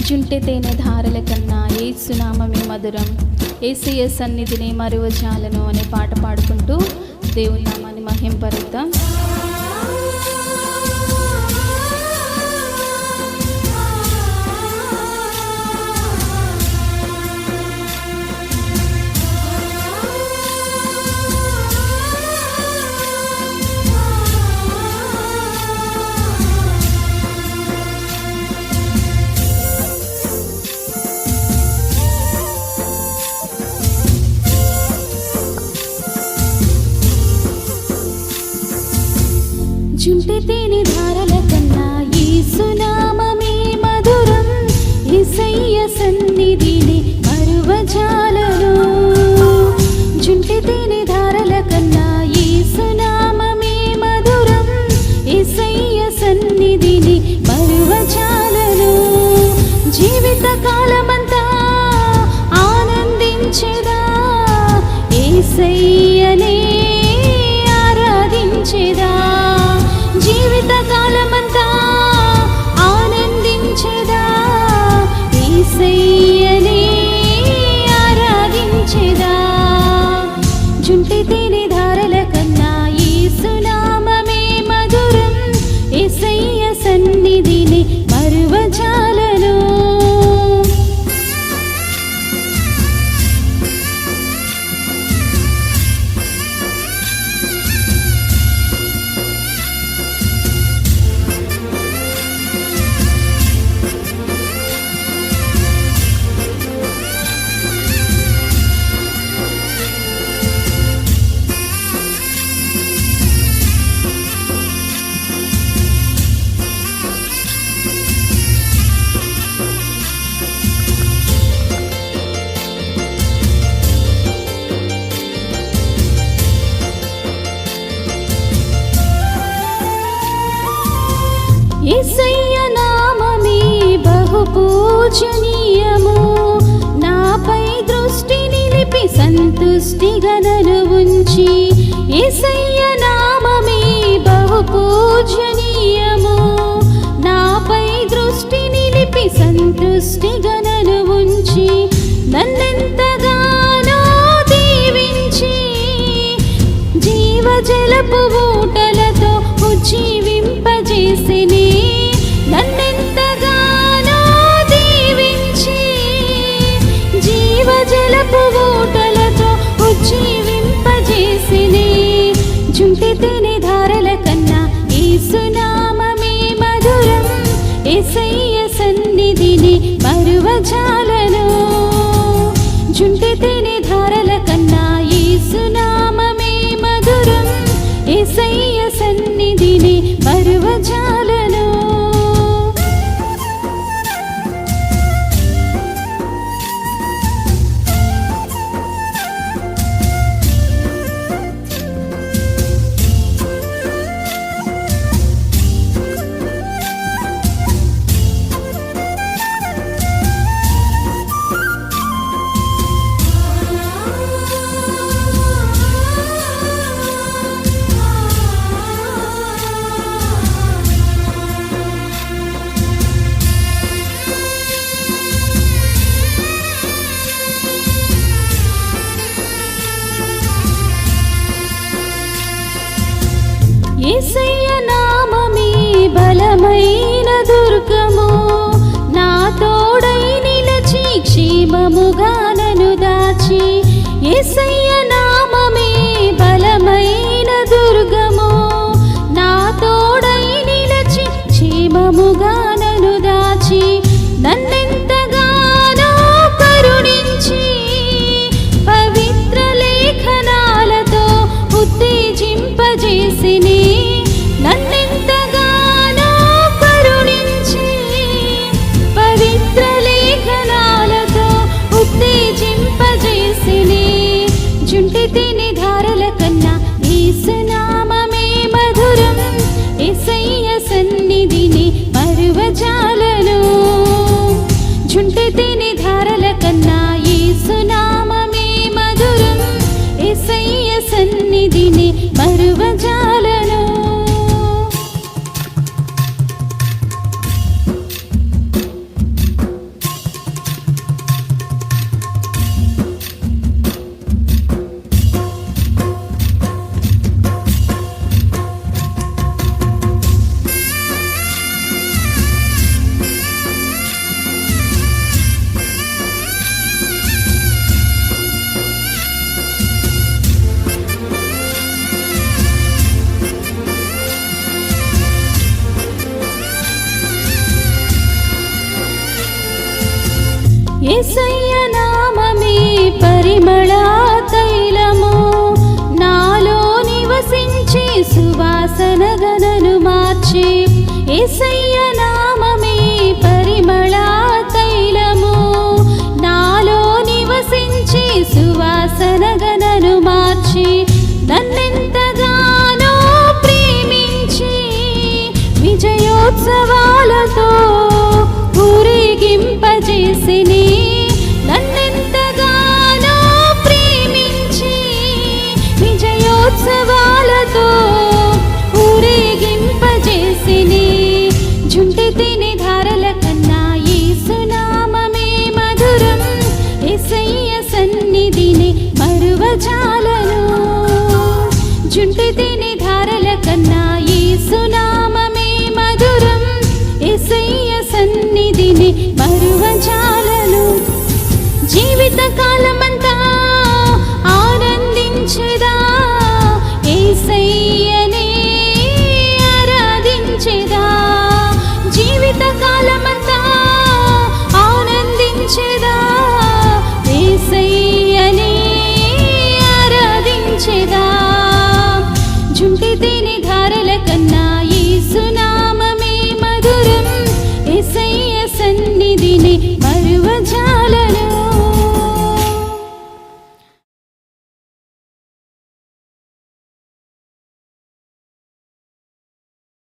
జుంటె తేనె ధారల కన్నా యేసు నామమే మధురం, యేసయ్య సన్నిధిని మరువజాలను అనే పాట పాడుకుంటూ దేవుని నామాన్ని మహింపరుద్దాం. జుంటె తేనె ధారల కన్నా యేసు నామమే మధురం, యేసయ్య సన్నిధిని మరువజాలను. జుంటె తేనె ధారల కన్నా యేసు నామమే మధురం, యేసయ్య సన్నిధిని మరువజాలను. జీవిత కాలమంతా ఆనందించెదా, యేసయ్యనే ఆరాధించెదా. జీవిత కాలమంతా ఆనందించెదా, యేసయ్యనే ఆరాధించెదా. జుంటె తేనె ధారల కన్నా యేసు నామమే మధురం, యేసయ్య సన్నిధిని మరువజాలను. యేసయ్య నామమే బహు పూజనీయము, నాపై దృష్టి నిలిపి సంతుష్టిగా నన్ను ఉంచి. యేసయ్య నామమే బహు పూజనీయము, నాపై దృష్టి నిలిపి సంతుష్టిగా నన్ను ఉంచి. నన్నెంతగానో దీవించి జీవజలపు ఊటలతో ఉజ్జీవింపజేసిని. నన్నెంతగానో దీవించి జీవజలపు ఊటలతో ఉజ్జీవింపజేసిని. జుంటె తేనె ధారల కన్నా యేసు నామమే మధురం, యేసయ్య సన్నిధిని మరువజాలను. జుంటె తేనె ధారల కన్నా యేసు నామమే మధురం, యేసయ్య సన్నిధిని మరువజాలను. యేసయ్య నామమే బలమైన దుర్గము, నా తోడై నిలచి క్షేమముగా నన్ను దాచి. యేసయ్య నామమే బలమైన దుర్గము, నా తోడై నిలచి క్షేమముగా నన్ను దాచి. నన్నెంతగానో కరుణించి పవిత్ర లేఖనాలతో ఉత్తేజింపజేసిని. నన్నెంతగానో కరుణించి పవిత్ర లేఖనాలతో ఉత్తేజింపజేసిని. జుంటె తేనె ధారల కన్నా యేసు నామమే మధురం, యేసయ్య సన్నిధిని మరువజాలను. యేసయ్య నామమే పరిమళ తైలము, నాలో నివసించి సువాసనగా నన్ను మార్చి. యేసయ్య నామమే పరిమళ తైలము, నాలో నివసించి సువాసనగా నన్ను మార్చి. నన్నెంతగానో ప్రేమించి విజయోత్సవాలతో ఊరేగింపజేసిని. నన్నెంతగానో ప్రేమించి విజయోత్సవాలతో ఊరేగింపజేసిని. జుంటి తిని ధారల కన్నా యేసునామమే మధురం, యేసయ్య సన్నిధిని మరువజాలను. జుంటి తిని ధారల కన్నా యేసునామమే మధురం, యేసయ్య సన్నిధిని మరువజాలను. జీవిత కాలమంతా ఆనందించెదా, యేసయ్యనే ఆరాధించెదా. జీవిత కాలమంతా ఆనందించెదా, యేసయ్యనే ఆరాధించెదా. జుంటి తిని ధారల కన్నా యేసునామమే మధురం, యేసయ్య సన్నిధిని